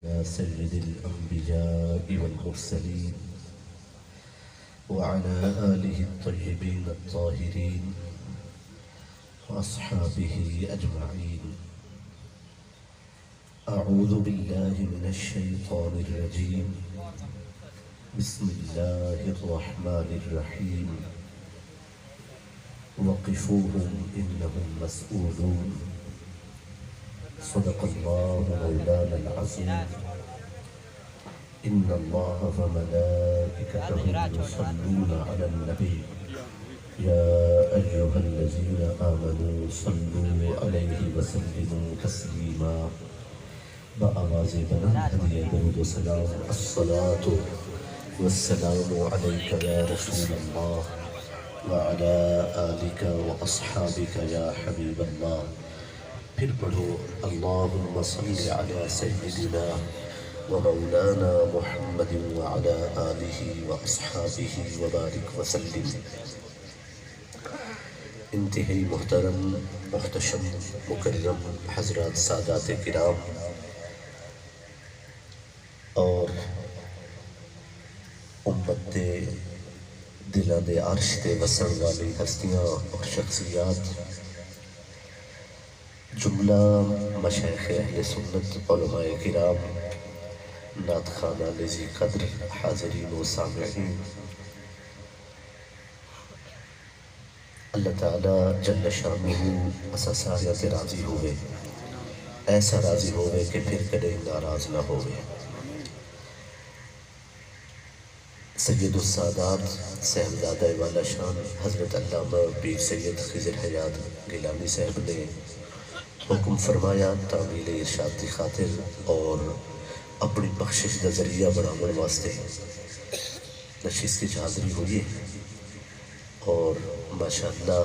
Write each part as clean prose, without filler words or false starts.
يا سيد الأنبياء والمرسلين وعلى آله الطيبين الطاهرين وأصحابه أجمعين. أعوذ بالله من الشيطان الرجيم. بسم الله الرحمن الرحيم. وقفوهم إنهم مسؤولون. صدق الله مولانا العظيم. إن الله وملائكته يصلون على النبي يا أيها الذين آمنوا صلوا عليه وسلموا تسليما. بآواز بلند هدیہ درود و سلام. الصلاة والسلام عليك يا رسول الله وعلى آلك وأصحابك يا حبيب الله. پھر پڑھو اللہم صلی علی سیدنا ومولانا محمد وعلى آلہ واصحابہ وبارک وسلم. انتہائی محترم، محتشم، مکرم حضرات، سادات کرام اور امت دے دلاں دے عرش تے وسن والی ہستیاں اور شخصیات، جملہ مشائخ اہل سنت، علماء کرام، نعت خانہ لذی قدر، حاضرین و سامعین، اللہ تعالیٰ جل شانہ اسا سارے تے راضی ہوئے، ایسا راضی ہوئے کہ پھر کدے ناراض نہ ہوئے. سید السادات صاحبزادہ والا شان حضرت علامہ پیر سید خضر حیات گیلانی صاحب نے حکم فرمایا تعمیل ارشاد کی خاطر اور اپنی بخشش کا ذریعہ بنانے واسطے نشست کی حاضری ہوئی اور ماشاءاللہ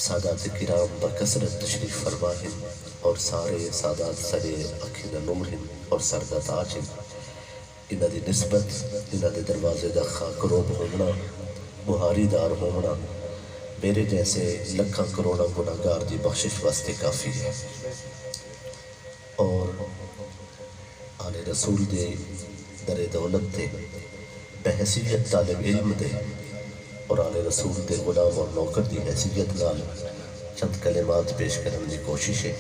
سادات کرام بکثرت تشریف فرما ہیں اور سارے سادات سرے اکھیں نور ہیں اور سر دا تاج ہیں. انہاں دی نسبت، انہاں دے دروازے دا خاکروب ہونا، بہاری دار ہونا میرے جیسے لکھاں کروڑاں گناہگار دی بخشش واسطے کافی ہے. اور آل رسول دے در دولت دے بحیثیت طالب علم دے اور آل رسول دے غلام اور نوکر دی حیثیت نال چند کلمات پیش کرنے دی کوشش ہے.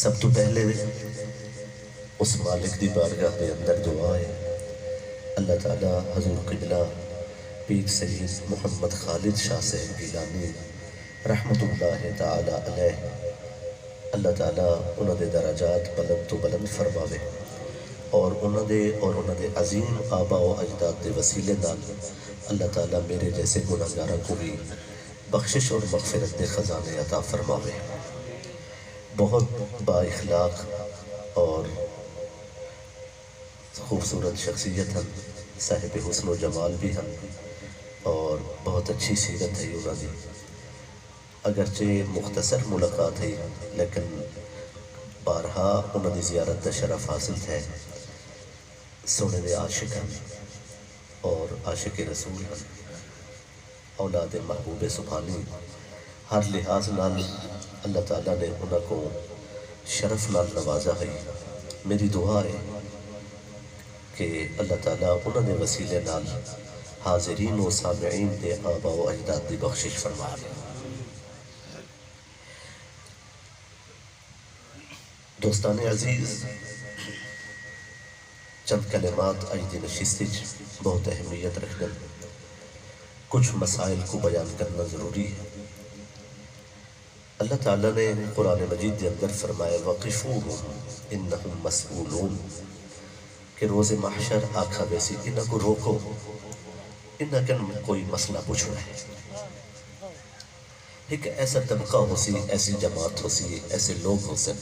سب تو پہلے اس مالک دی بارگاہ دے اندر دعا ہے اللہ تعالیٰ حضور قبلہ پیر سید محمد خالد شاہ صاحب گیلانی رحمت اللہ تعالی علیہ، اللہ تعالیٰ انہوں دے درجات بلند تو بلند فرماوے اور انہوں دے عظیم آبا و اجداد دے وسیلے نال اللہ تعالیٰ میرے جیسے گناہگاراں کو بھی بخشش اور مغفرت دے خزانے عطا فرماوے. بہت با اخلاق اور خوبصورت شخصیت ہیں، صاحب حسن و جمال بھی ہیں اور بہت اچھی سیرت ہے انہوں دی. اگرچہ مختصر ملاقات ہے لیکن بارہا انہوں دی زیارت دا شرف حاصل ہے. سونے دے عاشق ہیں اور عاشق رسول ہیں، اولاد محبوب سبحانی، ہر لحاظ نال اللہ تعالیٰ نے انہوں کو شرف نال نوازا ہے. میری دعا ہے کہ اللہ تعالیٰ انہوں نے وسیلے نال حاضرین و سامعین دے آبا و اجداد دی بخشش فرما لے. دوستان عزیز، چند کلمات آج دی نشست بہت اہمیت رکھنا، کچھ مسائل کو بیان کرنا ضروری ہے. اللہ تعالیٰ نے قرآن مجید دے اندر فرمایا وَقِفُوهُمْ إِنَّهُمْ مَسْئُولُونَ کہ روز محشر آکھا بیسی انہاں کو روکو، انہاں کن کوئی مسئلہ پوچھ رہا ہے. ایک ایسا طبقہ ہو سی، ایسی جماعت ہو سی، ایسے لوگ ہو سن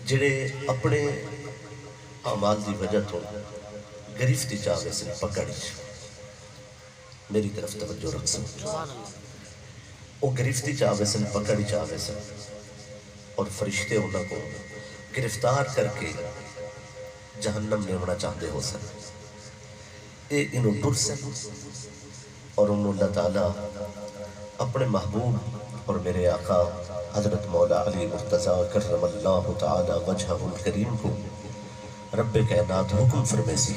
جڑے اپنے اعمال دی وجہ تو گرفتی چاہوے سن پکڑی. میری طرف توجہ رکھ سن، وہ گرفتی چاہوے سن، پکڑی چاہوے سن اور فرشتے انہاں کو گرفتار کر کے جہنم میں ہونا چاہتے ہو سن. اے انہوں ڈر سن اور انہوں اللہ تعالیٰ اپنے محبوب اور میرے آقا حضرت مولا علی مرتضیٰ کرم اللہ تعالی وجہہ الکریم کو رب کائنات حکم فرمے سی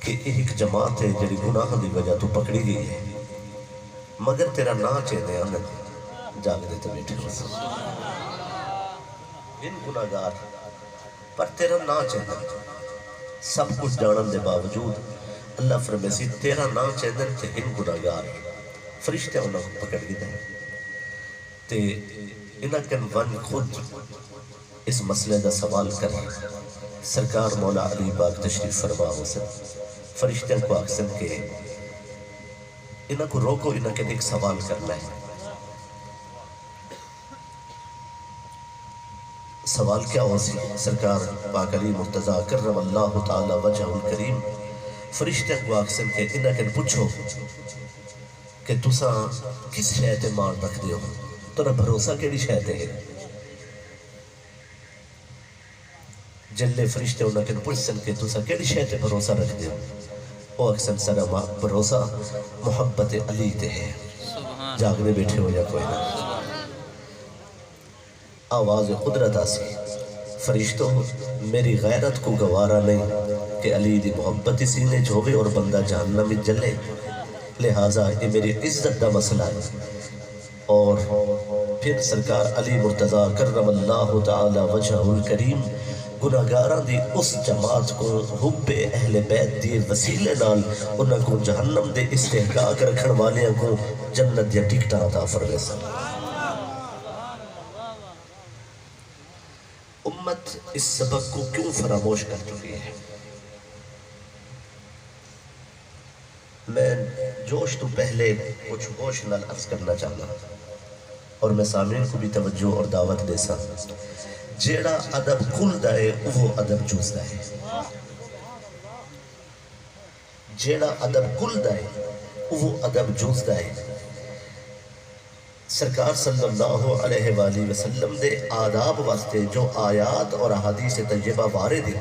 کہ ایک جماعت ہے جڑی گناہ دی وجہ تو پکڑی گئی ہے مگر تیرا نا چاہتے آنت جاگ دیتے بیٹھے ہو ان گناہگار پر تیرا نا چاہتے سب کچھ جانن دے باوجود اللہ فرمے سی تیرا نا چاہتے تھے ان گناہگار فرشتے انہوں کو پکڑ گئی دے تے انہاں کن ون خود اس مسئلے دا سوال کر سرکار مولا علی باغ تشریف فرما ہو سن فرشتوں کو اکسن کے انہاں کو روکو انہاں کن ایک سوال کرنا ہے سوال کیا ہو سی سرکار پاک علی مرتضیٰ کرم اللہ تعالی وجہ الکریم فرشتوں کو اکسن کے انہاں کن پوچھو کہ تساں کس شے مان رکھ دیو تو بھروسہ کیڑی شے تے ہے جلے فرشتے انہاں کن پوچھن کہ تساں کیڑی شے تے بھروسہ رکھ دیو او اکثر سارا بھروسہ محبت علی تے ہے جاگنے بیٹھے ہو یا کوئی نہ آواز قدرت آسی فرشتوں میری غیرت کو گوارا نہیں کہ علی دی محبت سینے جھوگے اور بندہ جہنم میں جلے لہٰذا یہ میری عزت دا مسئلہ ہے اور پھر سرکار علی مرتضیٰ کرم اللہ تعالی وجہ الکریم گناہگاراں دی اس جماعت کو حب اہل بیت دی وسیلے نال انہاں کو جہنم دے استحقاق رکھن والیاں کو جنت یا ٹکٹاں عطا فرمائے سن امت اس سبق کو کیوں فراموش کر چکی ہے میں جوش تو پہلے کچھ ہوش نال عرض کرنا چاہنا اور میں سامعین کو بھی توجہ اور دعوت دے سا جیڑا ادب کل دائے وہ ادب جوز دائے جیڑا ادب کل دائے وہ ادب جوز دائے سرکار صلی اللہ علیہ وآلہ وسلم دے آداب واسطے جو آیات اور احادیث طیبہ وارد ہیں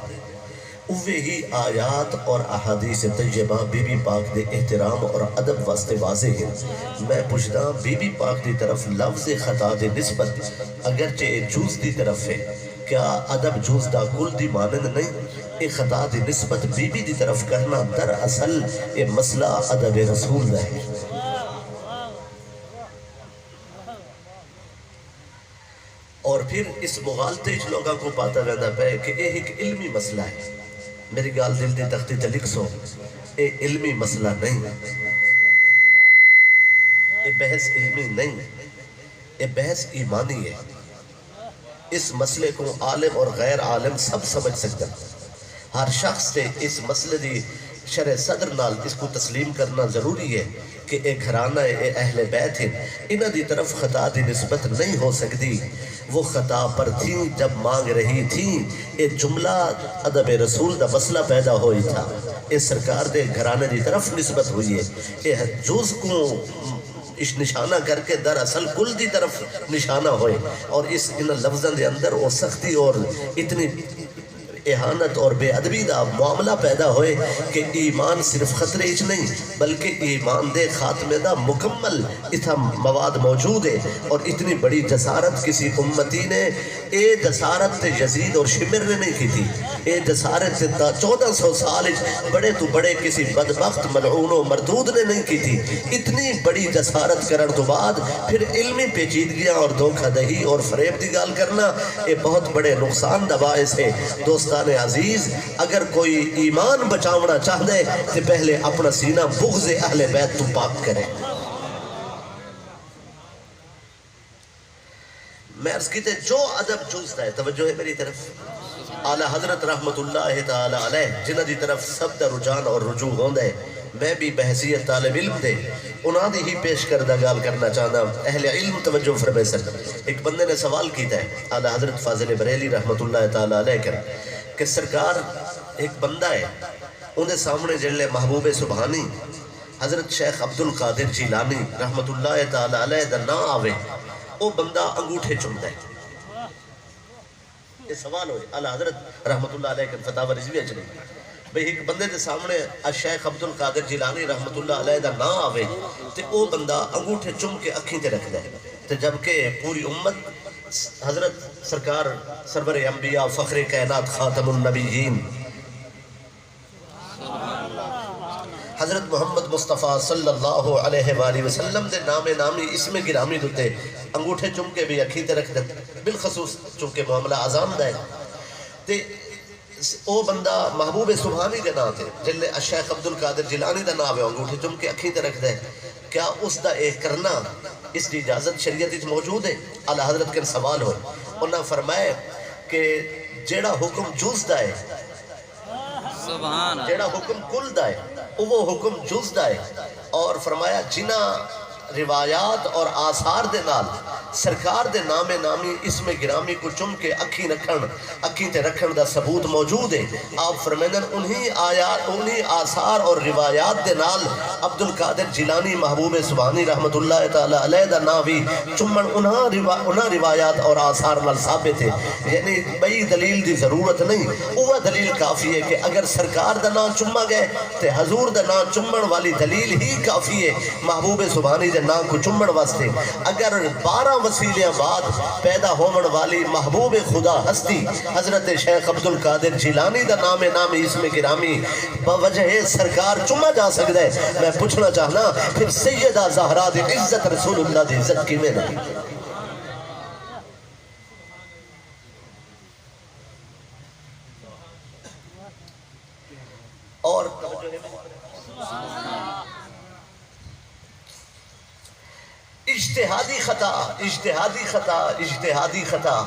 اوے ہی آیات اور احادیث طیبہ بی بی پاک دے احترام اور ادب واسطے واضح ہیں میں پوچھتا بی بی پاک دی طرف لفظ خطا دے نسبت اگرچہ جوز دی طرف ہے کیا ادب جوز دا کل دی مانند نہیں ایک خطا دی نسبت بی بی دی طرف کرنا در اصل یہ مسئلہ ادب رسول دا ہے اور پھر اس مغالطے اچ لوگاں کو پاتا رہنا پہ کہ یہ ایک علمی مسئلہ ہے میری گال دل دی تختی تلک سو یہ علمی مسئلہ نہیں یہ بحث علمی نہیں یہ بحث ایمانی ہے اس مسئلے کو عالم اور غیر عالم سب سمجھ سکتا ہر شخص سے اس مسئلے دی شرح صدر نال اس کو تسلیم کرنا ضروری ہے کہ ایک گھرانہ اے اہل بیت ہیں انہاں دی طرف خطا دی نسبت نہیں ہو سکتی وہ خطا پر تھیں جب مانگ رہی تھیں یہ جملہ ادب رسول دا مسئلہ پیدا ہوئی تھا یہ سرکار دے گھرانے دی طرف نسبت ہوئی ہے یہ جوز کو اس نشانہ کر کے در اصل کل دی طرف نشانہ ہوئے اور اس ان لفظاں دے اندر وہ سختی اور اتنی احانت اور بے ادبی دا معاملہ پیدا ہوئے کہ ایمان صرف خطرے اچ نہیں بلکہ ایمان دے خاتمے دا مکمل اتھا مواد موجود ہے اور اتنی بڑی جسارت کسی امتی نے اے جسارت تے یزید اور شمر نے نہیں کی تھی اے جسارت تے 1400 سال بڑے تو بڑے کسی بدبخت ملعون و مردود نے نہیں کی تھی اتنی بڑی جسارت کرن تو بعد پھر علمی پیچیدگیاں اور دھوکہ دہی اور فریب دی گال کرنا یہ بہت بڑے نقصان دا باعث ہے دوستان عزیز اگر کوئی ایمان بچاونا چاہ دے تو پہلے اپنا سینہ بغض اہل بیت تو پاک کرے میں عرض کیتے جو ادب جوزتا ہے توجہ ہے میری طرف اعلی حضرت رحمت اللہ تعالی علیہ جنہ دی طرف سب دا رجان اور رجوع ہوندہ ہے میں بھی بحثیت طالب علم دے انہاں دی ہی پیش کردہ گال کرنا چاہتا اہل علم توجہ فرمائے سر ایک بندے نے سوال کیتا ہے اعلی حضرت فاضل بریلی رحمت اللہ تعالی علیہ کر کہ سرکار ایک بندہ ہے انہیں سامنے جلے محبوب سبحانی حضرت شیخ عبد القادر جیلانی رحمت اللہ تعالی علیہ دا نا آوے وہ بندہ انگوٹھے چمتا ہے یہ سوال ہوئے اعلی حضرت رحمت اللہ علیہ کا فتاوہ رضویہ چلی بھئی ایک بندے دے سامنے الشیخ عبد القادر جیلانی رحمت اللہ علیہ دا نا آوے تے او بندہ انگوٹھے چم کے اکھیں تے رکھ دے تو جبکہ پوری امت حضرت سرکار سرور انبیاء فخر کائنات خاتم النبیین حضرت محمد مصطفیٰ صلی اللہ علیہ وآلہ وسلم دے نام نامی اسم گرامی دوتے انگوٹھے چمکے بھی اکھیتے رکھ دے بالخصوص چونکہ معاملہ عظام دے تے او بندہ محبوب سبحانی دے نام تے جلے الشیخ عبدالقادر جیلانی دا نام ہے انگوٹھے چمکے اکھیتے رکھ دے کیا اس دا ایک کرنا اس کی اجازت شریعت موجود ہے؟ اعلیٰ حضرت کے سوال ہوئے انہوں نے فرمایا کہ جیڑا حکم جز دا ہے جیڑا حکم کل دا ہے وہ حکم جز دا ہے اور فرمایا جنہ روایات اور آثار دے نال سرکار دے نام نامی اسم گرامی کو چم کے اکھی تے رکھن دا ثبوت موجود ہے آپ فرمیدن انہی آثار اور روایات دے نال عبدالقادر جیلانی محبوب سبحانی رحمت اللہ تعالی علیہ دا ناوی چمن انہا روایات اور آثار نال ثابت ہے یعنی بئی دلیل دی ضرورت نہیں وہ دلیل کافی ہے کہ اگر سرکار دا نام چمہ گئے تے حضور دا نام چمن والی دلیل ہی کافی ہے محبوب سبحانی دے نام کو چمن واسطے اگر 12 وسیلیاں بعد پیدا ہومن والی محبوب خدا ہستی حضرت شیخ عبدالقادر جیلانی دا نام نامی اسم گرامی بوجہ سرکار چمہ جا سکتا ہے میں پوچھنا چاہنا پھر سیدہ زہرا دی عزت رسول اللہ دی عزت کی میں نہیں اور اجتہادی خطا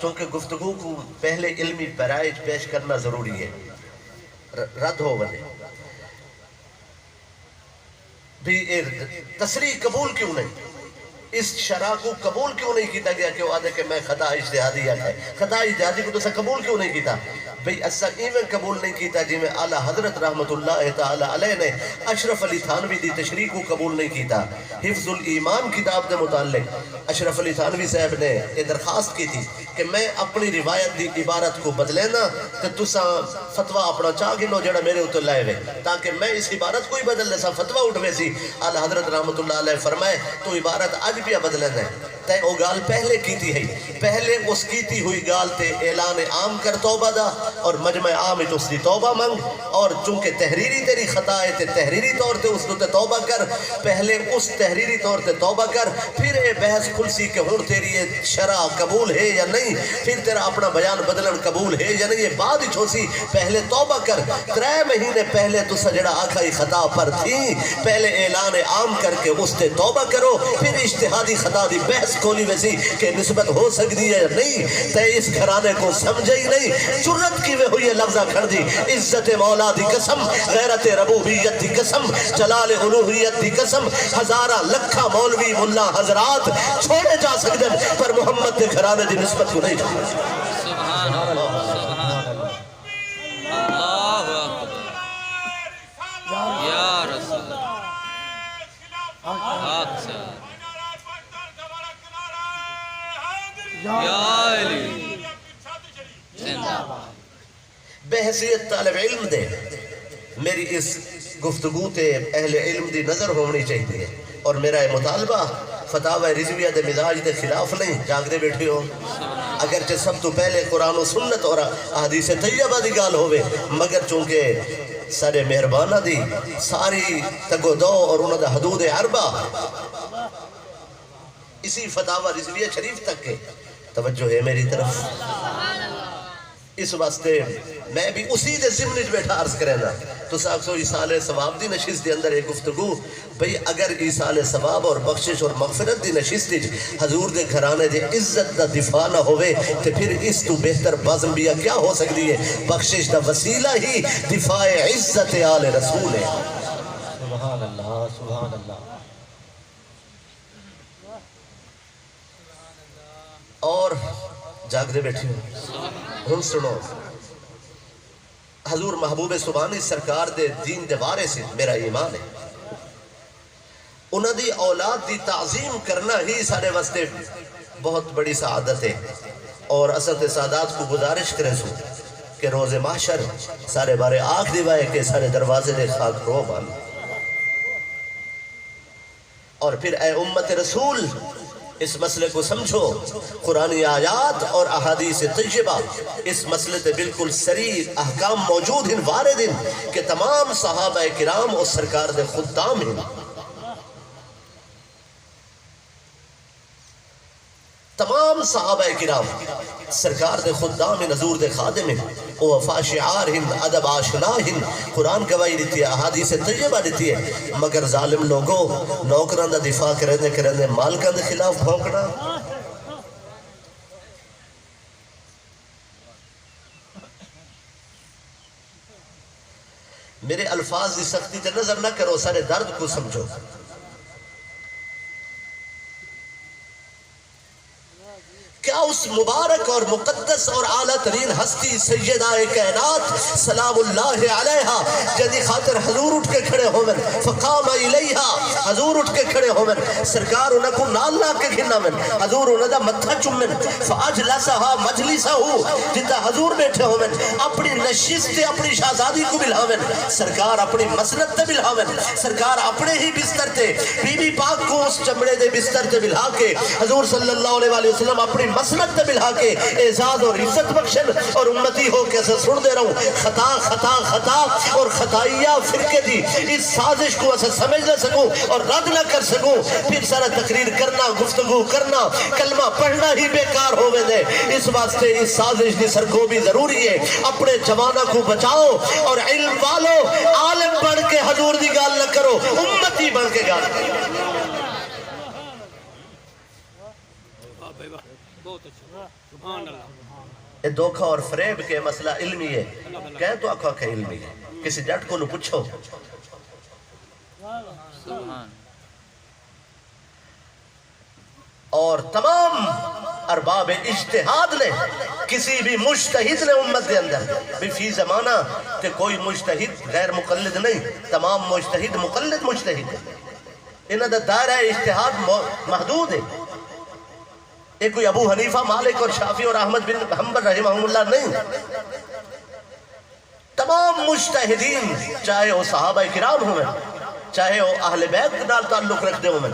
چونکہ گفتگو کو پہلے علمی برائج پیش کرنا ضروری ہے رد ہو بنے بھی تصریح قبول کیوں نہیں اس شرح کو قبول کیوں نہیں کیتا گیا کہ وہ آدھے کہ میں خطا اجتہادی ہے خطا اجتہادی کو تو قبول کیوں نہیں کیتا بھئی ایسا ایمن قبول نہیں کیتا جی میں اعلیٰ حضرت رحمت اللہ تعالی علیہ نے اشرف علی تھانوی دی تشریح کو قبول نہیں کیتا حفظ الایمان کتاب دے متعلق اشرف علی تھانوی صاحب نے یہ درخواست کی تھی کہ میں اپنی روایت دی عبارت کو بدلینا تو تسا فتوہ اپنا چاہ گنو جڑا میرے اتر لائے ہوئے تاکہ میں اس عبارت کو ہی بدل لے سا فتوہ اٹھوے سی اعلیٰ حضرت رحمت اللہ علیہ فرمائے تو عبارت آج بھی بدلنا ہے تے او گال پہلے کیتی ہے پہلے اس کیتی ہوئی گال تے اعلان عام کر توبہ دا اور مجمع عام تو اس دی توبہ منگ اور چونکہ تحریری تیری خطا ہے تے تحریری طور تے اس تے توبہ کر پہلے اس تحریری طور تے توبہ کر پھر اے بحث کھلسی کہ ہون تیری یہ شرع قبول ہے یا نہیں پھر تیرا اپنا بیان بدلن قبول ہے یا نہیں یہ بعد ہی چھوسی پہلے توبہ کر 3 مہینے پہلے تو سجڑا آکھائی خطا پر تھی پہلے اعلان عام کر کے اس تے توبہ کرو پھر اجتہادی خطا دی بحث کھولی ویسی کہ نسبت ہو سکتی ہے نہیں تے اس گھرانے کو سمجھے ہی نہیں جرت کی ہوئی ہے لفظہ کھڑ دی عزت مولا دی قسم غیرت ربوبیت دی قسم جلال الوہیت دی قسم ہزارہ لکھا مولوی ملا حضرات چھوڑے جا سکتے پر محمد دے گھرانے دی نسبت کو نہیں جا سبحان اللہ سبحان اللہ اللہ اکبر یا رسول حق سے یا علی زندہ بحثیت طالب علم دے میری اس گفتگو تے اہل علم دی نظر ہونی چاہیے اور میرا یہ مطالبہ فتاوی رضویہ دے مزاج دے خلاف نہیں جاگ دے بیٹھے ہو اگرچہ سب تو پہلے قرآن و سنت اور حدیث طیبہ دی گال ہوئے مگر چونکہ سارے مہربانہ دی ساری تگو دو اور انہوں دا حدود عربہ اسی فتاوی رضویہ شریف تک کے توجہ ہے میری طرف اس واسطے میں بھی اسی دے ضمن بیٹھا عرض کرنا تو صاحب سو ایسال ثواب دی نشست دے اندر ایک گفتگو بھئی اگر ایسال ثواب اور بخشش اور مغفرت دی نشست حضور دے گھرانے دے عزت دا دفاع نہ ہوئے تو پھر اس تو بہتر بازم بیا کیا ہو سکتی ہے بخشش دا وسیلہ ہی دفاع عزت آل رسول ہے سبحان اللہ سبحان اللہ اور جاگ دے بیٹھے ہوں سنو حضور محبوب سبحانی سرکار دے دین دے بارے سے میرا ایمان ہے انہوں دی اولاد دی تعظیم کرنا ہی سارے واسطے بہت بڑی سعادت ہے اور اسد سادات کو گزارش کریں سو کہ روز محشر سارے بارے آنکھ دیوائے کہ سارے دروازے دے خاک رو بان اور پھر اے امت رسول اس مسئلے کو سمجھو، قرآنی آیات اور احادیث طیبہ اس مسئلے تے بالکل سریح احکام موجود ہیں، وارد ہیں کہ تمام صحابہ کرام اور سرکار دے خدام ہیں، تمام صحابہ کرام سرکار دے خدام ہیں، حضور دے خادم ہیں، او وفا شعار ہیں، ادب آشنا ہیں، قرآن گواہی دیتی ہے، احادیث طیبہ دیتی ہے، مگر ظالم لوگوں نوکران دا دفاع کرنے مالکان دے خلاف بھونکنا۔ میرے الفاظ دی سختی تے نظر نہ کرو، سارے درد کو سمجھو۔ کیا اس مبارک اور مقدس اور اعلیٰ ترین ہستی سیدہ کائنات سلام اللہ علیہا جدی خاطر حضور اٹھ کے کھڑے ہومن فقام الیہا، حضور اٹھ کے کھڑے ہومن، سرکار انہاں کو نال لا کے گھنا من، حضور انہاں دا متھا چمن، فاجلسہا مجلسہو جتا حضور بیٹھے ہومن، اپنی نشست اپنی شہزادی کو بلہاون، سرکار اپنی مسند تے بلہاون، سرکار اپنے ہی بستر تے بی بی پاک کو اس چمڑے دے بستر تے بلہا کے حضور صلی اللہ علیہ وسلم اپنی مسند تے ملا کے اعزاز اور عزت بخشن، اور امتی ہو کے اسے سن دے رہا ہوں خطا خطا خطا اور خطائیہ فرقے دی اس سازش کو اسے سمجھ نہ سکوں اور رد نہ کر سکوں، پھر سارا تقریر کرنا، گفتگو کرنا، کلمہ پڑھنا ہی بیکار ہوئے دے۔ اس واسطے اس سازش دی سرکوبی ضروری ہے، اپنے جوانہ کو بچاؤ اور علم والو عالم بڑھ کے حضور دی گال نہ کرو، امتی بڑھ کے گال کرو۔ یہ دھوکہ اور فریب کے مسئلہ علمی ہے، کہیں تو آکھا کہ علمی ہے، کسی جٹ کو نو پوچھو۔ اور تمام ارباب اجتہاد نے، کسی بھی مجتہد نے امت دے اندر بھی فی زمانہ کہ کوئی مجتہد غیر مقلد نہیں، تمام مجتہد مقلد مجتہد ہے، انہاں دا دائرہ اجتہاد محدود ہے۔ ایک کوئی ابو حنیفہ مالک اور شافعی اور احمد بن حنبل رحمہ اللہ نہیں، تمام مجتہدین چاہے وہ صحابہ کرام ہوئے، چاہے وہ اہل بیت نال تعلق رکھ دے ہوئے،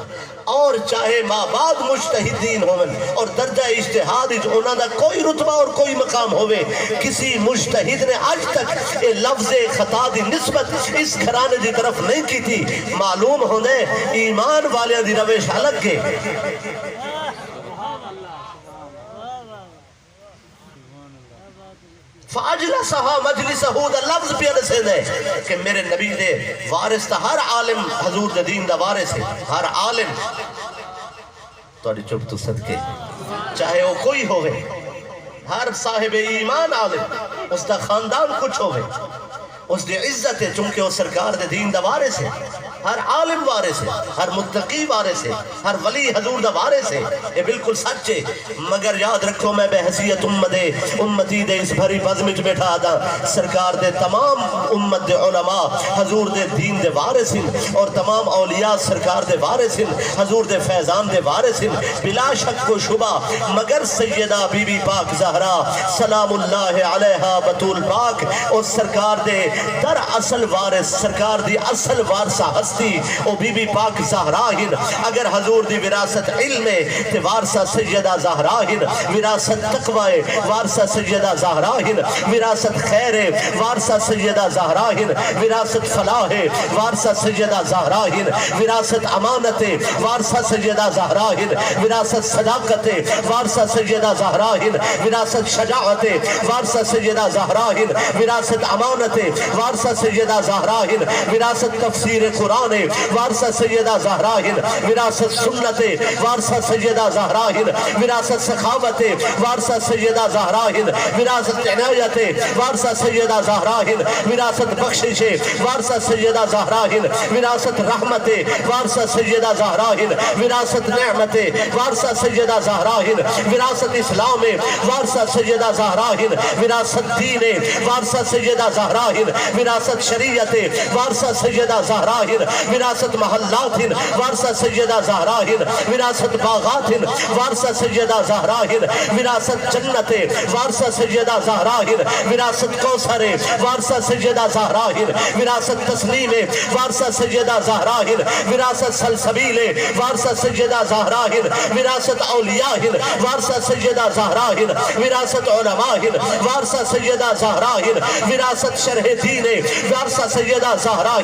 اور چاہے ما بعد مجتہدین ہوئے، اور درجہ اجتہاد انہاں دا کوئی رتبہ اور کوئی مقام ہوئے، کسی مجتہد نے آج تک یہ لفظ خطا دی نسبت اس گھرانے دی طرف نہیں کی تھی۔ معلوم ہونے ایمان والے دی روش الگ کے۔ فاجلسہا مجلسہو دا لفظ پیانے سے دے کہ میرے نبی دے وارث تا ہر عالم حضور دے دین دا وارث ہے، ہر عالم توڑی چپ تو صدقے چاہے وہ کوئی ہوئے، ہر صاحب ایمان عالم اس دا خاندان کچھ ہوئے، اس دی عزت ہے چونکہ وہ سرکار دے دین دا وارث ہے، ہر عالم وارث ہے، ہر متقی وارث ہے، ہر ولی حضور دا وارث ہے، یہ بالکل سچ ہے۔ مگر یاد رکھو میں بے حیثیت امتی دے اس بھری بزمچ بیٹھا دا، سرکار دے تمام امت دے علماء حضور دے دین دے وارث ہیں، اور تمام اولیاء سرکار دے وارث ہیں، حضور دے فیضان دے وارث ہیں، بلا شک و شبہ، مگر سیدہ بی بی پاک زہرا سلام اللہ علیہا بطول پاک اور سرکار دے در اصل وارث، سرکار دی اصل وارثہ ہستی او بی بی پاک زہرا ہن۔ اگر حضور دی وراثت علم تے وارثہ سیدہ زہرا ہن، وراثت تقوی وارثہ سیدہ زہرا ہن، وراثت خیر وارثہ سیدہ زہرا ہن، وراثت فلاح وارثہ سیدہ زہرا ہن، وراثت امانت وارثہ سیدہ زہرا ہن، وراثت صداقت وارثہ سیدہ زہرا ہن، وراثت شجاعت وارثہ سیدہ زہرا ہن، وراثت امانت وارثہ سیدہ زہرا ہن، وراثت تفسیر قرآن وارثہ سیدہ زہرا ہن، وراثت سنت وارثہ سیدہ زہرا ہن، وراثت سخاوت وارثہ سیدہ زہرا ہن، وراثت عنایت وارثہ سیدہ زہرا ہن، وراثت بخشش وارثہ سیدہ زہرا ہن، وراثت رحمت وارثہ سیدہ زہرا ہن، وراثت نعمت وارثہ سیدہ زہرا ہن، وراثت اسلام وارثہ سیدہ زہرا ہن، وراثت دین وارثہ سیدہ زہرا ہن، وراثت شریعت وارثہ سیدہ زہرا ہن، وراثت محلات وارثہ سیدہ زہرا وراثت باغات وارثہ سیدہ زہرا وراثت جنت وارثہ سیدہ زہرا وراثت کوثر وارثہ سیدہ زہرا وراثت تسلیم وارثہ سیدہ زہرا وراثت سلسبیل وارثہ سیدہ زہرا وراثت اولیاء وارثہ سیدہ زہرا وراثت علماء وارثہ سیدہ زہرا وراثت شرح دین وارثہ سیدہ زہرا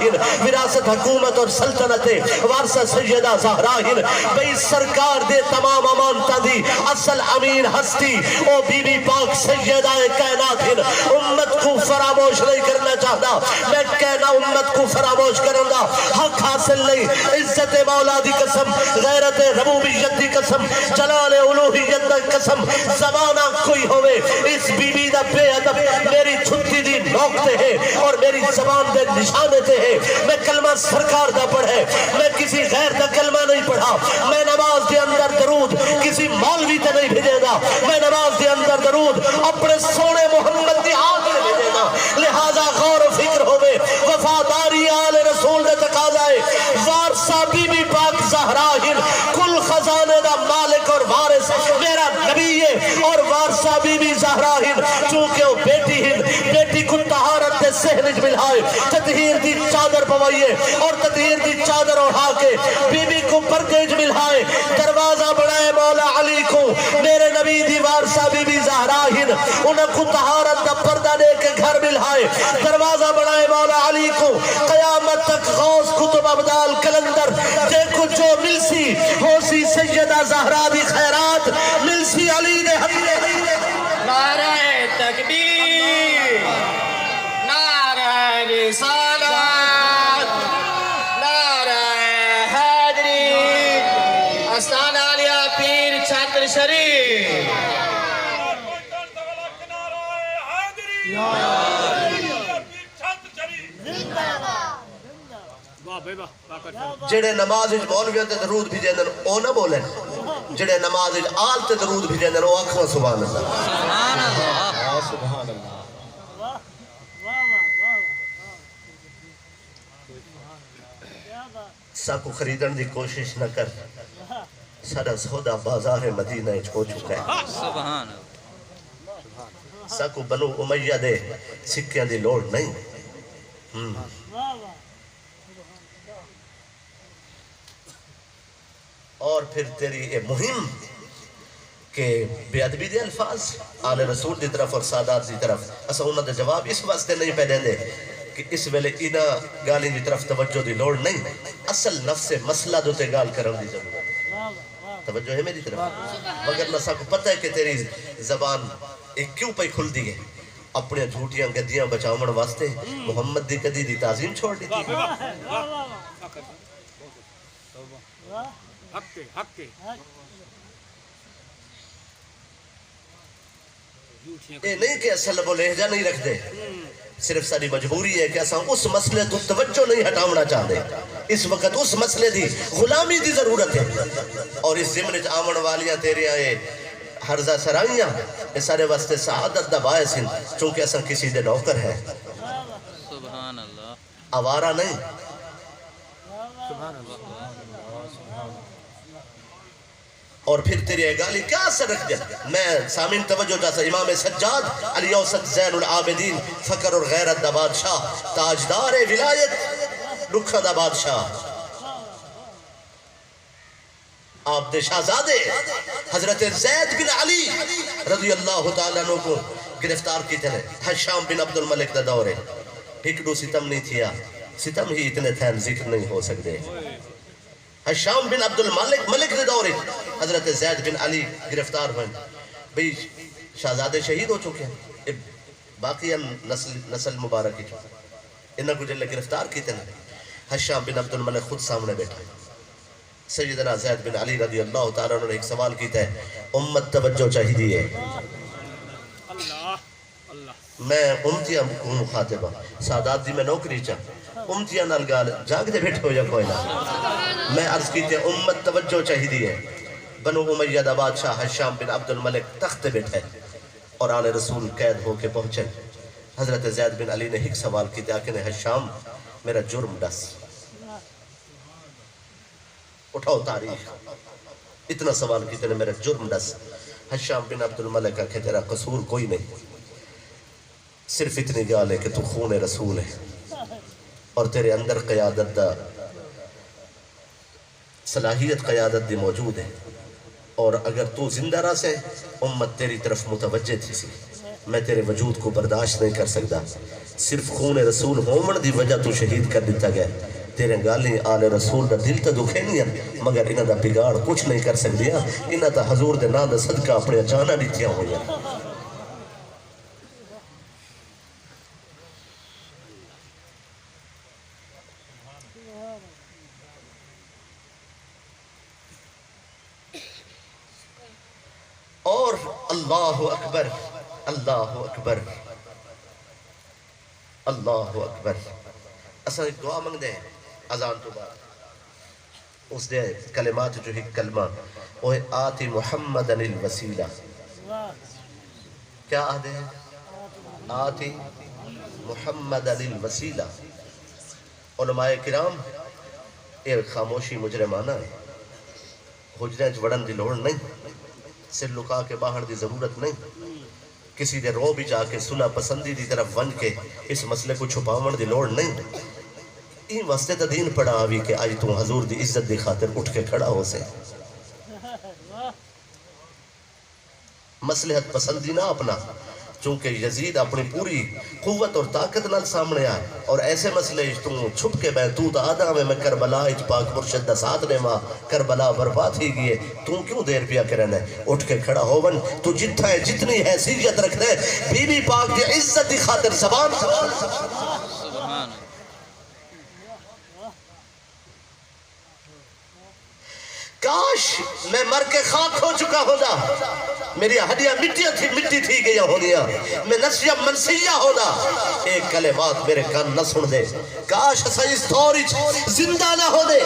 وراثت حکومت اور سلطنت وارثہ سیدہ زہرا بھئی سرکار دے تمام امانتہ دی اصل امین ہستی او بی بی پاک سیدہ کائنات امت کو فراموش نہیں کرنا چاہتا میں کہنا امت کو فراموش کروں گا حق حاصل نہیں عزت مولا دی قسم غیرت ربوبیت دی قسم جلال الوہیت دی قسم زمانہ کوئی ہوئے اس بی بی دا بے ادب میری چھتی دی نوکتے ہیں اور میری زبان دے نشانے تے ہیں میں کلمہ سرکار دا پڑھے میں کسی غیر دا کلمہ نہیں پڑھا میں نماز دے اندر درود کسی مولوی تے نہیں بھیجے گا میں نماز دے اندر درود اپنے سونے محمد دی آنکھ میں بھیجے گا لہذا غور و فکر ہوئے وفاداری آل رسول دے تقاضائے وارثہ بی بی پاک زہرا کل خزانے دا مالک اور وارث میرا نبی ہے اور وارثہ بی بی زہرا چونکہ وہ بیٹی کو طہارت دے سہنج ملائے تطہیر دی چادر پوائیے اور تطہیر دی چادر اڑھا کے بی بی کو پرکیج ملائے دروازہ بڑھائے مولا علی کو میرے نبی دی وارثہ بی بی زہرا انہوں کو طہارت دا پردہ دے کے گھر ملائے دروازہ بڑھائے مولا علی کو قیامت تک غوث کتب ابدال کلندر دیکھو جو ملسی ہو سی سیدہ زہرا دی خیرات ملسی علی دے حق نعرہ تکبیر نعرہ رسالت نعرہ حیدری استان علیہ پیر چھتر شریف جڑے نماز مولویوں تے درود بھی جیندن او نہ بولیں جڑے نماز آل تے درود بھی جیندن او آکھاں سبحان اللہ سبحان اللہ سبحان اللہ ساکو خریدن دی کوشش نہ کر سارا سودا بازار مدینہ ہو چکا ہے سبحان اللہ ساکو بنو امیہ دے سکیاں دی لوڑ نہیں اور پھر تیری یہ مہم کہ بے ادبی دے الفاظ آل رسول دی طرف اور سادات دی طرف اسا انہوں نے جواب اس واسطے نہیں پہ دیں دے کہ اس ویلے اینا گالی دی طرف توجہ دی لوڑ نہیں اصل نفس مسئلہ دو تے گال کرن دی ضرورت توجہ ہے میری طرف مگر نسا کو پتہ ہے کہ تیری زبان ایک کیوں پہ کھل دی ہے اپنے جھوٹیاں گدیاں بچاؤمن واسطے محمد دی قدی دی تعظیم چھوڑ دی تھی یہ نہیں کہ اصل وہ لہجہ نہیں رکھ دے صرف ساری مجبوری ہے کہ اساں اس مسئلے تو توجہ نہیں ہٹاونا چاہتے اس وقت اس مسئلے دی غلامی دی ضرورت ہے اور اس ضمن آمن والیاں تیرے آئے حرزہ سرائیاں اس سارے واسطے سعادت دا باعث ہیں چونکہ اساں کسی دے نوکر ہے سبحان اللہ آوارہ نہیں اور پھر تیری گالی کیا اثر رکھ دیا میں سامین توجہ چاہتا امام سجاد علی اوسط زین العابدین فقر اور غیرت دا بادشاہ تاجدار ولایت رکھا دا بادشاہ آپ دے شہزادے حضرت زید بن علی رضی اللہ تعالیٰ عنہ کو گرفتار کی تھے حشام بن عبد الملک دا دورے ہکڑو ستم نہیں تھیا ستم ہی اتنے تھین ذکر نہیں ہو سکتے حشام بن عبد الملک ملک دے دورے حضرت زید بن علی گرفتار ہوئے بھئی شہزادے شہید ہو چکے ہیں باقی نسل مبارک ہی چکے انہاں کو جلے گرفتار کی تھے حشام بن عبد الملک خود سامنے بیٹھا سیدنا زید بن علی رضی اللہ تعالیٰ نے ایک سوال کی تھے امت توجہ چاہی دیئے میں امتیاں کو مخاطبہ سادات دی میں نوکری چاہ امتیاں نال گال جاگ دے بیٹھو یا کوئی نہ میں عرض کی تھے امت توجہ چاہی دیئے بنو امیہ دا بادشاہ حشام بن عبد الملک تخت بیٹھے اور آل رسول قید ہو کے پہنچے حضرت زید بن علی نے ایک سوال کی تھا کہ حشام میرا جرم ڈس اٹھاؤ تاریخ. اتنا سوال کیتے نے میرا جرم دس. حشام بن عبد الملک کہ تیرا قصور کوئی نہیں، صرف اتنی گال ہے کہ تو خون رسول ہے اور تیرے اندر قیادت دا صلاحیت قیادت دی موجود ہے، اور اگر تو زندہ رہ سے امت تیری طرف متوجہ تھی سی. میں تیرے وجود کو برداشت نہیں کر سکتا. صرف خون رسول ہومن دی وجہ تو شہید کر دیتا گیا. تیرے گالی آل رسول دا دل تا دکھے نہیں ہے، مگر انہاں دا بگاڑ کچھ نہیں کر سکتی. انہاں تا حضور دے نام دا صدقہ اپنے جانا دیتیاں ہوئی ہیں. اور اللہ اکبر، اللہ اکبر، اللہ اکبر. اصلا ایک دعا منگ دے اذان تو بعد. اس دے کلمات جو ایک کلمہ وہ ہے آتی محمدن الوسیلہ. کیا آدھے ہیں؟ آتی محمدن الوسیلہ. علماء کرام ایک خاموشی مجرمانہ ہے. حجریں وڑن دی لوڑ نہیں، سر لکا کے باہر دی ضرورت نہیں، کسی دے رو بھی جا کے صلح پسندی دی طرف ون کے اس مسئلے کو چھپاون دی لوڑ نہیں. این واسطے تا دین پڑا آوی کہ آج تو حضور دی عزت دی خاطر اٹھ کے کھڑا ہو سے. مصلحت پسندی نہ اپنا، چونکہ یزید اپنی پوری قوت اور طاقت نال سامنے آئے اور ایسے مسئلے تو چھپ کے بے تو آدھا میں کربلا اچ پاک مرشد دا ساتھ نے ماں کربلا برباد ہی گئے. تو کیوں دیر پیا کرنا ہے؟ اٹھ کے کھڑا ہو ون. تو جتھا ہے جتنی حیثیت رکھ دے بی بی پاک دی عزت دی خاطر زبان. سبحان. کاش میں مر کے خاک ہو چکا ہوتا، میری ہڈیاں مٹی تھی گیا ہونیا، میں نسیہ منسیہ ہوتا. ایک کلمات میرے کان نہ سن دے. کاش اسا اس دور زندہ نہ ہو دے،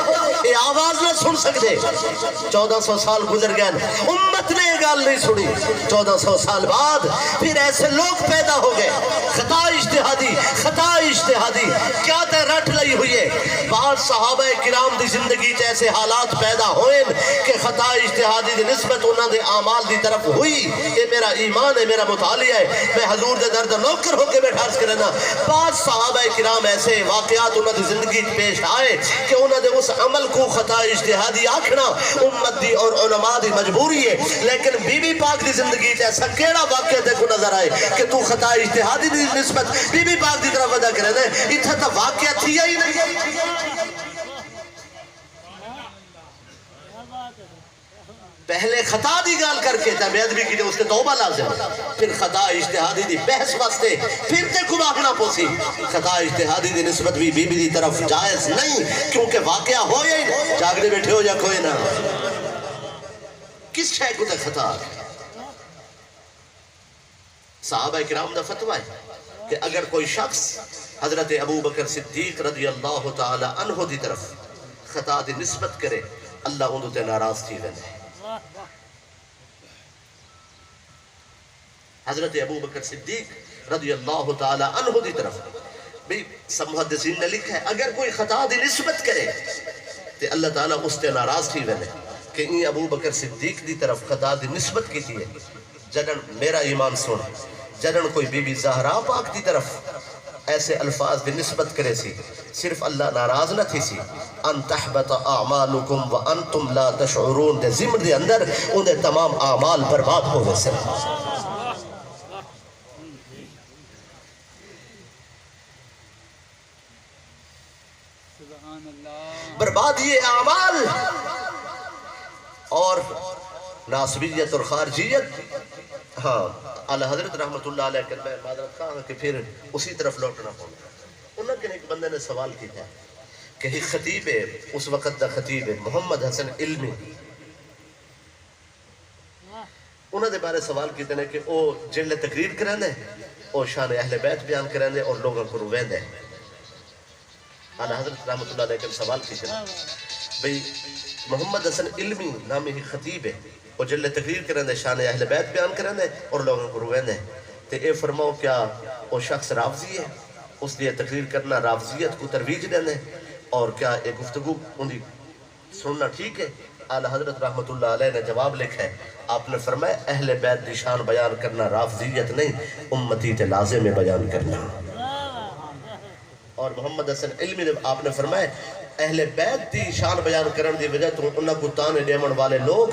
اے آواز نہ سن سکتے. 1400 سال گزر گئے، امت نے یہ گال نہیں سنی. 1400 سال بعد پھر ایسے لوگ پیدا ہو گئے. خطا اجتہادی، خطا اجتہادی کیا تے رٹ لئی ہوئی ہے. بعض صحابہ کرام دی زندگی ایسے حالات پیدا ہوئے کہ خطا اجتہادی دی نسبت انہاں دے اعمال دی طرف ہوئی. یہ میرا ایمان ہے، میرا مطالعہ ہے. میں حضور دے درد نوکر ہو کے بیٹھا اس کرنا. بعض صحابہ کرام ایسے واقعات انہاں دی زندگی پیش آئے کہ انہاں دے اس عمل کو خطا اجتہادی آکھنا امت دی اور علماء دی مجبوری ہے. لیکن بی بی پاک دی زندگی ایسا کیڑا واقعہ دیکھو نظر آئے کہ تو خطا اجتہادی دی نسبت بی بی پاک دی طرف ودا کرنا ہے. اتھا تا واقعہ تھیا ہی نہیں. پہلے خطا دی گال کر کے تا بے ادبی کی اس کے توبہ لازم، پھر خطا اجتہادی دی بحث واسطے پھر تے کو آگنا پوسی. خطا اجتہادی دی نسبت بھی بی بی دی طرف جائز نہیں، کیونکہ واقعہ ہو یا ہی جاگنے بیٹھے ہو یا کوئی نہ. کس شے کو تے خطا؟ صحابہ کرام دا فتویٰ ہے کہ اگر کوئی شخص حضرت ابو بکر صدیق رضی اللہ تعالی عنہ دی طرف خطا دی نسبت کرے، اللہ اندو تے ناراض تھی ویندے. حضرت ابو بکر صدیق رضی اللہ تعالی عنہ دی طرف بھی محدثین نے لکھا ہے اگر کوئی خطا دی نسبت کرے تو اللہ تعالیٰ اس تے ناراض تھی ویندے کہ این ابو بکر صدیق دی طرف خطا دی نسبت کی تھی ہے. جدن میرا ایمان سن، جدن کوئی بی بی زہرا پاک دی طرف ایسے الفاظ دی نسبت کرے سی، صرف اللہ ناراض نہ تھی سی. ان تحبط اعمالکم وانتم لا تشعرون دے ضمن دے اندر انہیں تمام اعمال برباد ہو گئے سے. برباد یہ اعمال اور ناصبیت اور خارجیت. ہاں اعلی حضرت رحمت اللہ علیہ کہتے ہیں معذرت خواہ کہ پھر اسی طرف لوٹنا پڑا. انہوں نے ایک بندے نے سوال کیا کہ ایک خطیب ہے، اس وقت دا خطیب ہے محمد حسن علمی. انہوں نے بارے سوال کیتے ہیں کہ وہ جنلے تقریر کریں دے، وہ شان اہل بیت بیان کریں دے اور لوگوں کو روین دے. اعلی حضرت رحمت اللہ علیہ سوال کیتے ہیں بھئی محمد حسن علمی نامی ہی خطیب ہے، وہ جلے تقریر کریں دے، شان اہل بیت بیان کریں دے اور لوگوں کو روین دے. تو اے فرماؤ کیا وہ شخص رافضی ہے؟ اس لیے تقریر کرنا رافضیت کو ترویج دینے، اور کیا ایک گفتگو سننا ٹھیک ہے؟ اعلی حضرت رحمت اللہ علیہ نے جواب لکھا ہے، آپ نے فرمایا اہل بیت دی شان بیان کرنا رافضیت نہیں، امتی تے لازم ہے بیان کرنا۔ اور محمد حسن علمی نے آپ نے فرمایا اہل بیت دی شان بیان کرن دی وجہ تو انہاں کو تانے دیمن والے لوگ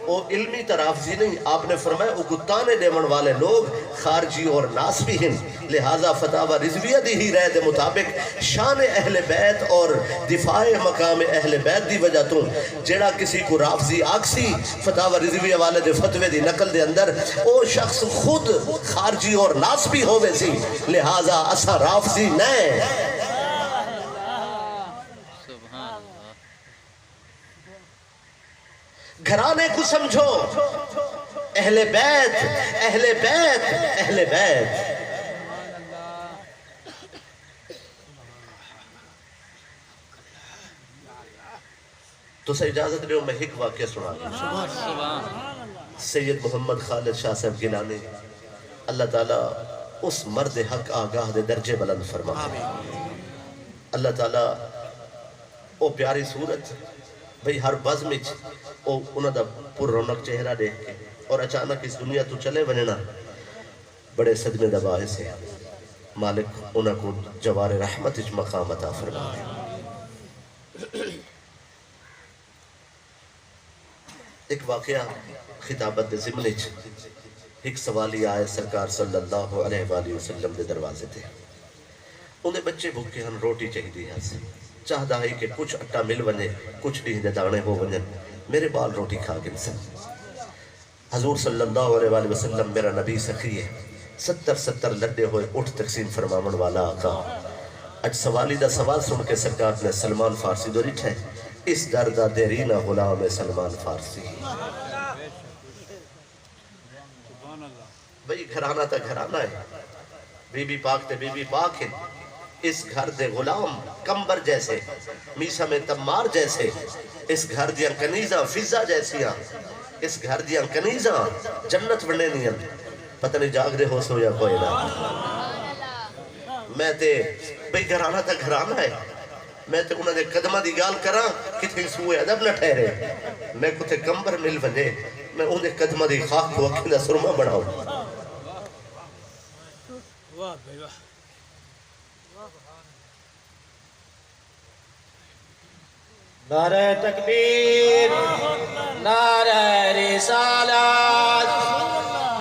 وہ علمی ترافضی نہیں، آپ نے فرمایا وہ گتانے دیمن والے لوگ خارجی اور ناسبی ہیں، لہذا فتاوی رضویہ دی ہی رائے دے مطابق شان اہل بیت اور دفاع مقام اہل بیت دی وجہ تو جڑا کسی کو رافضی آکسی فتاوی رضویہ والے دے فتوے دی نقل دے اندر وہ شخص خود خارجی اور ناسبی ہوئے سی، لہذا اسا رافضی نہیں۔ گھرانے کو سمجھو، اہل بیت اہل بیت اہل بیت۔ تو سے اجازت دیو میں ایک واقعہ سنا دوں۔ سید محمد خالد شاہ صاحب گیلانی اللہ تعالیٰ اس مرد حق آگاہ دے درجے بلند فرما، اللہ تعالیٰ او پیاری صورت بھئی ہر بزم انہوں دا پر رونق چہرہ دیکھ کے اور اچانک اس دنیا تو چلے وننا بڑے صدمے دا باعث ہے، مالک انہوں کو جوار رحمت اچ مقام عطا فرما۔ ایک واقعہ خطابت دے ضمن ایک سوالی آئے سرکار صلی اللہ علیہ وآلہ وسلم دے دروازے تھے، انہیں بچے بھوکے ہن روٹی چاہی دی ہے، چاہدہ ہے کہ کچھ اٹا مل ونے کچھ ڈیہ دے دانے ہو ونن، میرے بال روٹی کھا گن سن۔ حضور صلی اللہ علیہ وآلہ وسلم میرا نبی سخی ہے، 70 لڈے ہوئے اٹھ تقسیم فرمامن والا آقا۔ اج سوالی دا سوال سن کے سرکار نے سلمان فارسی دو ریٹھ ہے، اس دردہ دیرینہ غلام سلمان فارسی۔ بھئی گھرانہ تا گھرانہ ہے، بی بی پاک تے بی بی پاک ہیں، اس گھر دے غلام کمبر جیسے، میسا میں تمار جیسے، اس گھر دیاں کنیزاں فضا جیسیاں، اس گھر دیاں کنیزاں جنت بنے نہیں، پتہ نہیں جاگ دے ہو سو یا کوئی نہ۔ میں تے بھئی گھرانہ تا گھرانہ ہے، میں تے انہوں نے قدمہ دی گال کرا کتنی سوئے ادب نہ ٹھہرے، میں کو تے کمبر مل بنے، میں انہیں قدمہ دی خاک کو اکھیلہ سرمہ بڑھاؤں۔ نعرہ تکبیر، نعرہ رسالت،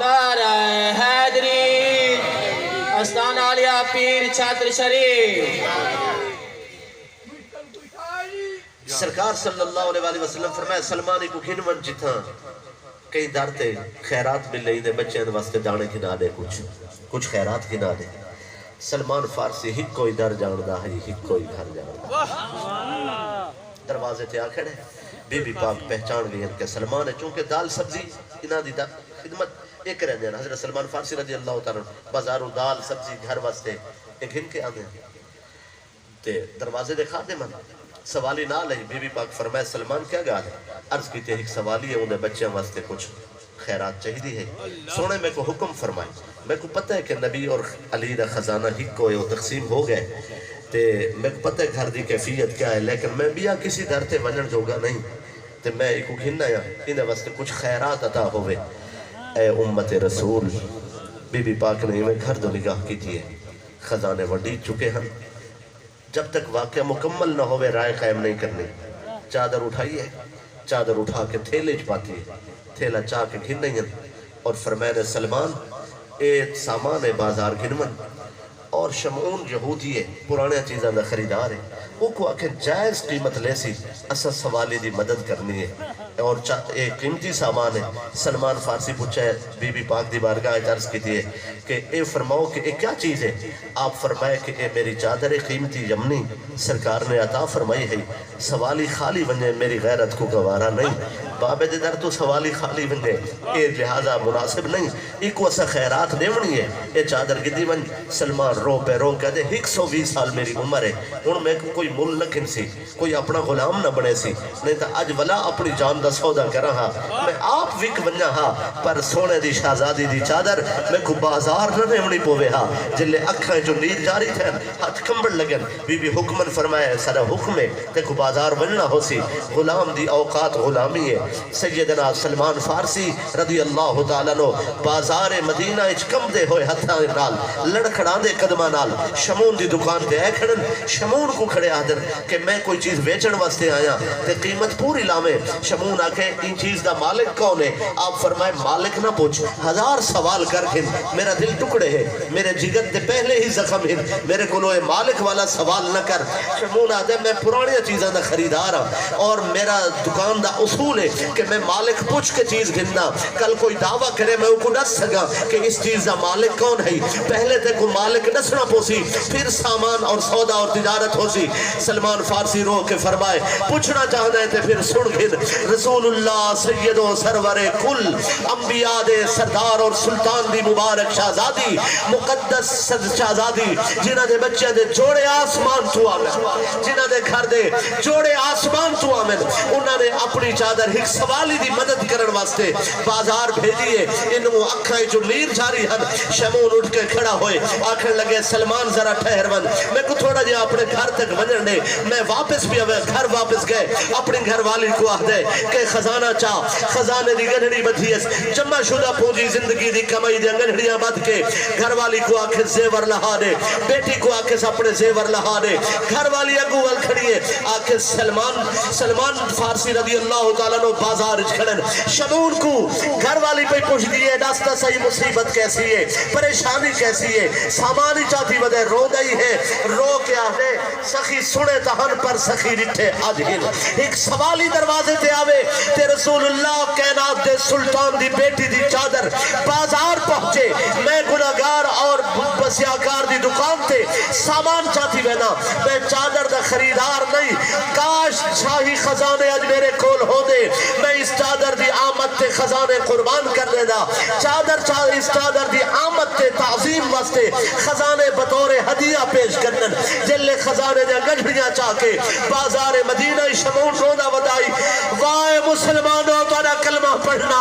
نعرہ حیدری، استان عالیہ پیر چھتر شریف۔ سرکار صلی اللہ علیہ وسلم فرمایا سلمانی کو گھنون جتھاں کئی دارتے خیرات مل رہی دے بچے ان واسطے دانے گھنا دے کچھ خیرات گھنا دے۔ سلمان فارسی ہی کوئی در جاندہ ہے ہی کوئی گھر جاندہ، دروازے تے آکھڑے بی بی پاک پہچان گئی ان کے سلمان ہے، چونکہ دال سبزی انہاں دی خدمت ایک رہ دینا، حضرت سلمان فارسی رضی اللہ تعالیٰ بازاروں دال سبزی گھر واسطے ایک ہن کے آدھے تے دروازے دے کھا دے من سوالی نہ لئی، بی بی پاک فرمائے سلمان کیا گا ہے؟ عرض کی تے ایک سوالی ہے انہیں بچے واسطے کچھ خیرات چاہیے ہے، سونے میں کو حکم فرمائے، میں کو پتہ ہے کہ نبی اور علی دا خزانہ ہی کوئی تقسیم ہو گئے تے میں کو پتہ ہے گھر دی کیفیت کیا ہے، لیکن میں بھی کسی در تے ونن جوگا نہیں تے میں ایک گھننا یا انہیں واسطے کچھ خیرات عطا ہوئے۔ اے امت رسول، بی بی پاک نے ہمیں گھر دو نگاہ کی دیئے، خزانے وڈی چکے ہیں، جب تک واقعہ مکمل نہ ہوئے رائے قائم نہیں کرنی۔ چادر اٹھائیے، چادر اٹھا کے تھیلے چپاتی ہے، تھیلہ چاہ کے گھن نہیں ہیں اور فرمائے سلمان اے سامان بازار گھنمن اور شمعون یہودی ہے پرانے چیزاں دا خریدار ہے، وہ کو آکھیں جائز قیمت لے سی اسا سوالی دی مدد کرنی ہے اور ایک قیمتی سامان ہے۔ سلمان فارسی پوچھا ہے بی بی پاک دی بارگاہ عرض کی دیئے کہ اے فرماؤ کہ اے کیا چیز ہے؟ آپ فرمائے کہ اے میری چادر قیمتی یمنی سرکار نے عطا فرمائی ہے، سوالی خالی ونجے میری غیرت کو گوارا نہیں، بابے دے در تو سوالی خالی بندے اے لہذا مناسب نہیں ایک وسا خیرات دیونی ہے اے چادر گدی من سلمان رو پہ رو کہتے 120 سال میری عمر ہے ان میں کوئی مل نہ کھن سی کوئی اپنا غلام نہ بنے سی نہیں تا اج ولا اپنی جان دا سودا کر رہا میں آپ وک بنیا ہاں پر سونے دی شہزادی دی چادر میں کو بازار نہ دیونی پوے ہاں جلے اکھائیں جو نیر جاری تھے ہاتھ کمبڑ لگن بی بی حکمن فرمایا سارا حکم ہے تے کو بازار بننا ہو سی غلام دی اوقات غلامی ہے سیدنا سلمان فارسی رضی اللہ تعالیٰ نو بازار مدینہ اچ کم دے ہوئے ہتھاں نال لڑکھڑاں دے قدمہ نال شمون دی دکان تے اے کھڑن شمون کو کھڑے آدر کہ میں کوئی چیز بیچن واسطے آیا تے قیمت پوری لامے شمون آکے ان چیز دا مالک کون ہے آپ فرمائے مالک نہ پوچھ 1000 سوال کر کے میرا دل ٹکڑے ہے میرے جگر تے پہلے ہی زخم ہے میرے کلوئے مالک والا سوال نہ کر شمون آدھے میں پرانی چیزاں دا خریدار ہوں اور میرا دکان دا اصول ہے کہ میں مالک پوچھ کے چیز گھننا کل کوئی دعویٰ کرے میں کو نس سکا کہ اس چیز دا مالک کون ہے پہلے تے کو مالک نسنا پوسی پھر سامان اور سودا اور تجارت ہو سی سلمان فارسی رو کے فرمائے پوچھنا چاہنا ہے تے پھر سن گھن رسول اللہ سید و سرور کل انبیاء دے سردار اور سلطان دی مبارک شہزادی مقدس شہزادی جنہ دے بچے دے جوڑے آسمان تو آمن جنہ دے گھر دے جوڑے آسمان تو آمن انہوں نے اپنی چادر ایک سوالی دی مدد کرن واسطے بازار بھیجیے انہوں اکھائیں جو نیر جاری ہن شمون اٹھ کے کھڑا ہوئے آکھر لگے سلمان ذرا ٹھہر ون میں کو تھوڑا جے اپنے گھر تک ونجن دے میں واپس بھی ہوئے گھر واپس گئے اپنی گھر والی کو آہ دے کہ خزانہ چاہ خزانے دی گنھڑی بدھیس جمع شدہ پونجی زندگی دی کمائی دی گنھڑیاں بدھ کے گھر والی کو آکھر زیور لہا دے بیٹی کو آکھر اپنے زیور لہا دے گھر والی اگو ول کھڑی ہے آکھر سلمان فارسی رضی اللہ تعالیٰ نو بازار کھڑن شمون کو گھر والی پہ پوچھ دیئے داستا صحیح مصیبت کیسی ہے پریشانی کیسی ہے سامانی چاہتی بدے رو گئی ہے رو کے آدھے سخی سنے تہن پر سخی رٹھے آدھین ایک سوالی دروازے تے آوے تے رسول اللہ کائنات دے سلطان دی بیٹی دی چادر بازار پہنچے میں گناہگار اور بسیاکار دی دکان تے سامان چاہتی بہنا میں چادر دا خریدار نہیں کاش شاہی خزانے اج میرے کول ہو دے میں اس چادر دی آمد تے خزانے قربان کر لینا اس چادر دی آمد تے تعظیم واسطے خزانے بطور ہدیہ پیش کرنن جلے خزانے دے گجھڑیاں چاہ کے بازار مدینہ شمون رونا ودائی وائے مسلمانوں تارا کلمہ پڑھنا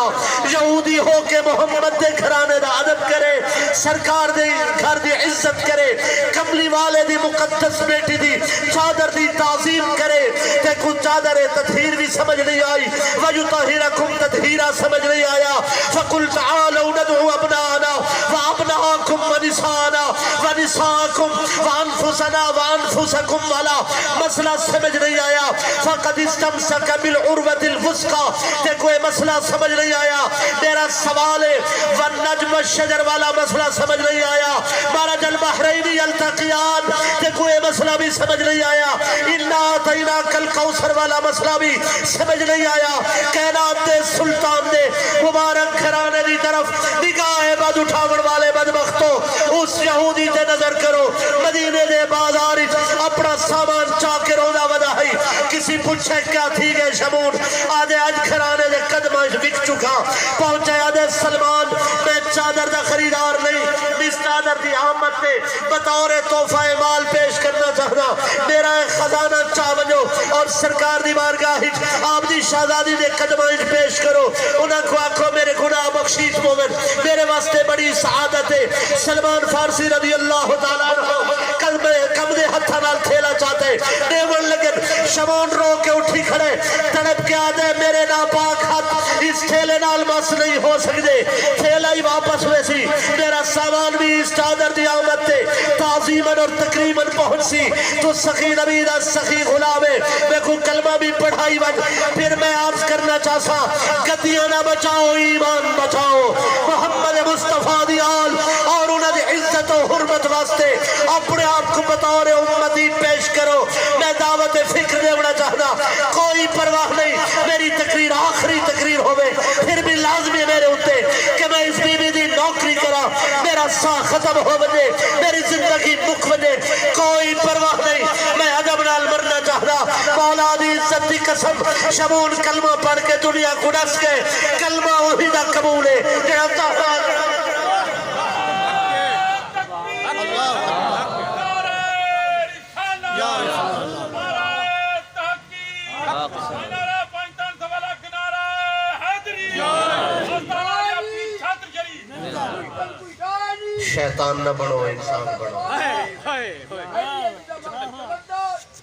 یہودی ہو کے محمد دے گھرانے دا عدب کرے سرکار دے گھر دی عزت کرے کملی والے دی مقدس بیٹی دی چادر دی تعظیم کرے تے کو چادر تطہیر بھی سمجھ نہیں آئی وَيُطَهِرَكُمْ تَطْهِيرًا سمجھ نہیں آیا فَقُلْ تَعَالَوْ نَدْعُوا أَبْنَاءَنَا وَأَبْنَاءَكُمْ وَنِسَاءَنَا وَنِسَاءَكُمْ وَأَنفُسَنَا وَأَنفُسَكُمْ والا مسئلہ سمجھ نہیں آیا فَقَدْ اسْتَمْسَكَ بِالْعُرْوَةِ الْوُثْقَى تے کوئی مسئلہ سمجھ نہیں آیا میرا سوال ہے وَالنَّجْمَ الشَّجَرَ والا مسئلہ سمجھ نہیں آیا مَرَجَ الْبَحْرَيْنِ يَلْتَقِيَانِ تے کوئی مسئلہ بھی سمجھ نہیں آیا إِنَّا أَعْطَيْنَاكَ الْكَوْثَرَ والا مسئلہ بھی سمجھ نہیں آیا کائنات دے سلطان دے مبارک گھرانے دی طرف نگاہ بد اٹھاون والے بدبختوں اس یہودی تے نظر کرو مدینے دے بازار اپنا سامان چاہ کے رونا ودائی کسی پوچھے کیا تھی گئے شمون آدھے آج گھرانے دے قدمہ وک چکا پہنچے آدھے سلمان میں چادر دا خریدار نہیں اس چادر دی آمد تے بطور تحفہ مال پیش کرنا چاہنا میرا خزانہ چاہ بجو اور سرکار دی بارگاہ آپ دی شہزادی دے قدمہ پیش کرو انہاں کو آنکھو میرے گناہ بخشیش مومن میرے واسطے بڑی سعادت ہے سلمان فارسی رضی اللہ تعالیٰ کم دے ہتھا نال تھیلا چاہتے دیون لگن شمون رو کے اٹھی کھڑے تڑپ کے آدھے میرے ناپاک ہاتھ اس تھیلے نال مس نہیں ہو سکتے تھیلا ہی واپس ہوئے سی میرا سامان بھی اس چادر دی آمد تے تعظیماً اور تقریباً پہنچ سی تو سخی نبی دا سخی غلام ہے میں کو کلمہ بھی پڑھائی بن پھر میں عرض کرنا چاہتا گدیاں نہ بچاؤ ایمان بچاؤ محمد مصطفیٰ دی آل اور انہاں دی عزت و حرمت واسطے اپنے آپ کو بطور امتی پیش کرو میں دعوت فکر دیونا چاہنا کوئی پرواہ نہیں میری تقریر آخری تقریر ہوئے پھر بھی لازمی ہے میرے ہوتے کہ میں اس بی بی دی نوکری کرا میرا میرا سا ختم ہو بجے میری زندگی مک بجے کوئی پرواہ نہیں میں ادب نال مرنا چاہتا مولا دی عزت دی قسم شمول کلمہ پڑھ کے دنیا کو ڈس کے کلمہ وہی دا قبول ہے جڑا تحت شیطان نہ بنو انسان بنو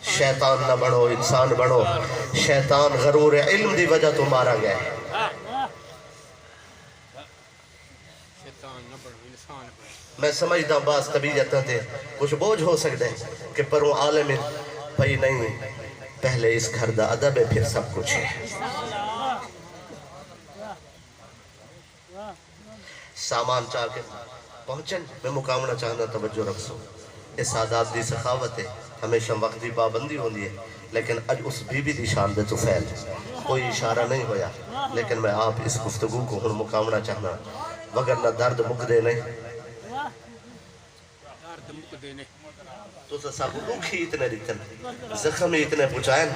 شیطان نہ بنو انسان بنو شیطان غرور علم دی وجہ تو مارا گیا میں سمجھتا ہوں بعض طبیعتاں تھے کچھ بوجھ ہو سکتا ہے کہ پروں عالم بھئی نہیں پہلے اس گھر دا ادب ہے پھر سب کچھ ہے سامان چاہ کے پہنچن میں مقامنہ چاہنا توجہ رکھسوں اس عادات دی سخاوت ہے ہمیشہ وقت دی پابندی ہوندی ہے لیکن اج اس بی بی دی شان دے تو فیل کوئی اشارہ نہیں ہویا لیکن میں آپ اس گفتگو کو ہن مقامنہ چاہنا وگرنہ درد مک دے نہیں تو سب لوگ ہی اتنے دیتن زخم ہی اتنے پچھائیں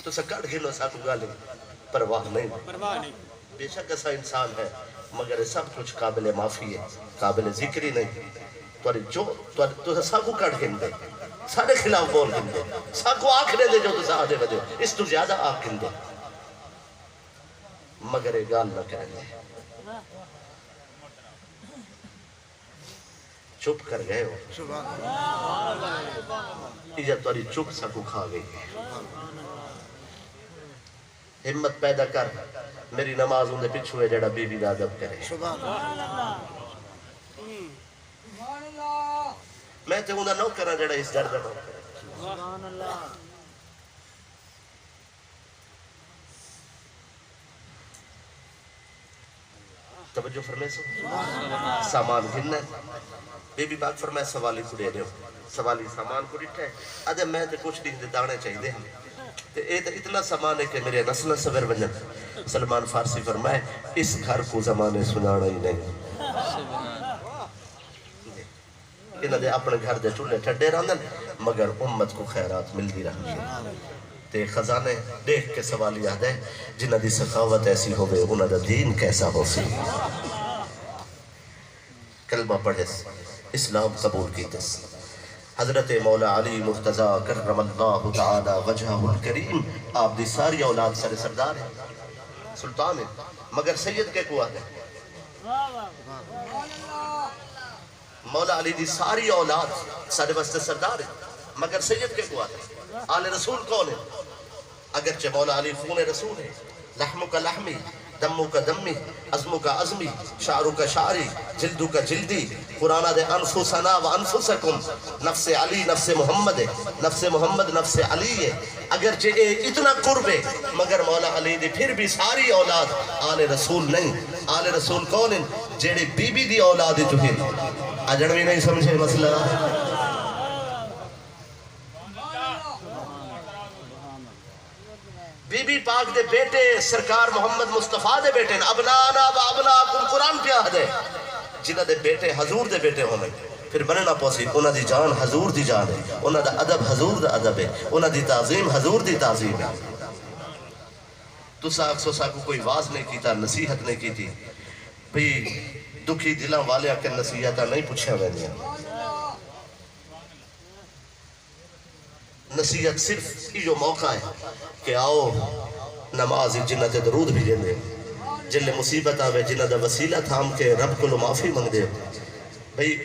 تو سکڑ گھلو ساتھ گالیں پرواہ نہیں بے شک ایسا انسان ہے مگر سب کچھ قابل معافی ہے قابل ذکری نہیں تو ساکو کٹ گھن دے سارے خلاف بول گھن دے ساکو آنکھ دے دے جو تو ساہدے بدے اس تو زیادہ آنکھ گھن دے مگر گال نہ کریں دے چپ کر گئے ہو یہ توری چپ ساکو کھا گئی ہمت پیدا کر میری نماز اندھے پچھو ہے جڑا بی بی دا ادب کرے میں تے اندھا نو کرنا جڑا اس درد نو کرے توجہ فرمائے سو سامان گھننا بی بی پاک فرمائے سوالی کو دے دے سوالی سامان کو ڈٹھا ہے ادھے میں تے کچھ دے دانے چاہی دے ہمیں اتنا سامان ہے کہ میرے نسل سور بنجن سلمان فارسی فرمائے اس گھر کو زمانے سنانا ہی نہیں انہاں دے اپنے گھر دے چولے ٹھڈے رہندن مگر امت کو خیرات مل دی رہی تے خزانے دیکھ کے سوال یاد ہے جنہاں دی سخاوت ایسی ہوئے انہاں دا دین کیسا ہو سی کلمہ پڑھے اسلام قبول کیتس حضرت مولا علی مرتضی کرم اللہ تعالی وجہہ الکریم آپ دی ساری اولاد سر سردار ہے سلطان ہے مگر سید کے کو آتے مولا علی دی ساری اولاد سارے بستے سردار ہے مگر سید کے کو آتے آل رسول کون ہے اگرچہ مولا علی خون رسول ہے لحم کا لحمی دمو کا دمی عظمو کا عظمی شعرو کا شعری جلدو کا جلدی قرآن دے انفسنا و انفسکم نفس علی نفس محمد ہے نفس محمد نفس علی ہے اگرچہ اتنا قرب ہے مگر مولا علی دی پھر بھی ساری اولاد آل رسول نہیں آل رسول کون ہیں جیڑے بی بی دی اولاد جو ہیں اجنوی نہیں سمجھے مسئلہ بی بی پاک دے بیٹے سرکار محمد مصطفیٰ دے بیٹے ابنانا و ابناکم قرآن پہ آدھے جنہ دے بیٹے حضور دے بیٹے ہونے پھر بننا پوسی انہ دی جان حضور دی جان ہے انہ دا ادب حضور دا ادب ہے انہ دی تعظیم حضور دی تعظیم ہے تو ساکھ سو ساکھو کوئی واز نہیں کیتا نصیحت نہیں کیتی بھئی دکھی دلوں والے کے نصیحتہ نہیں پوچھے ہوئے نہیں نصیحت صرف یہ جو موقع ہے کہ آؤ نماز جنہ تے درود بھی دیں دے جلے مصیبت آوے جنہ دا وسیلہ تھام کے رب کو معافی مانگ دے بھئی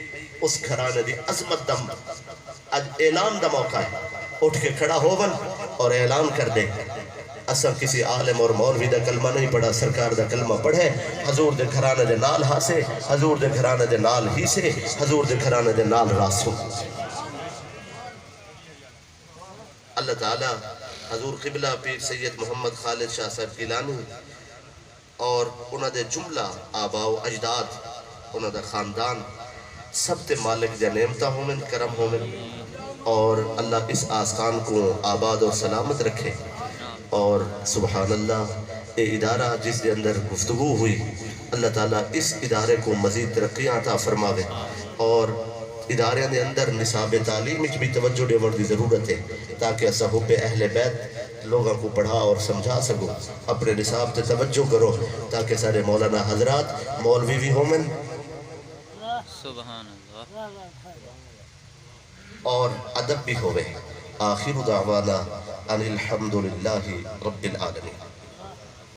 اس گھرانے دی عظمت دم آج اعلان دا موقع ہے اٹھ کے کھڑا ہوون اور اعلان کر دے اصل کسی عالم اور مولوی دا کلمہ نہیں پڑھا سرکار دا کلمہ پڑھے حضور دے گھرانے دے نال ہاسے حضور دے گھرانے دے نال ہی سے حضور دے گھرانے دے نال راسوں اللہ تعالیٰ حضور قبلہ پیر سید محمد خالد شاہ صاحب گیلانی اور انہوں دے جملہ آبا و اجداد انہوں دے خاندان سب تے مالک دے نعمتہ ہومن کرم ہومن اور اللہ اس آسان کو آباد اور سلامت رکھے اور سبحان اللہ یہ ادارہ جس کے اندر گفتگو ہوئی، اللہ تعالیٰ اس ادارے کو مزید ترقیاں عطا فرماوے، اور ادارے دے اندر نصاب تعلیم بھی توجہ دیوڑ دی ضرورت ہے تاکہ اسا حب اہل بیت لوگوں کو پڑھا اور سمجھا سکو۔ اپنے نصاب تے توجہ کرو تاکہ سارے مولانا حضرات مولوی بھی ہومن سبحان اللہ اور ادب بھی ہوئے۔ آخر دعوانا ان الحمدللہ رب العالمین۔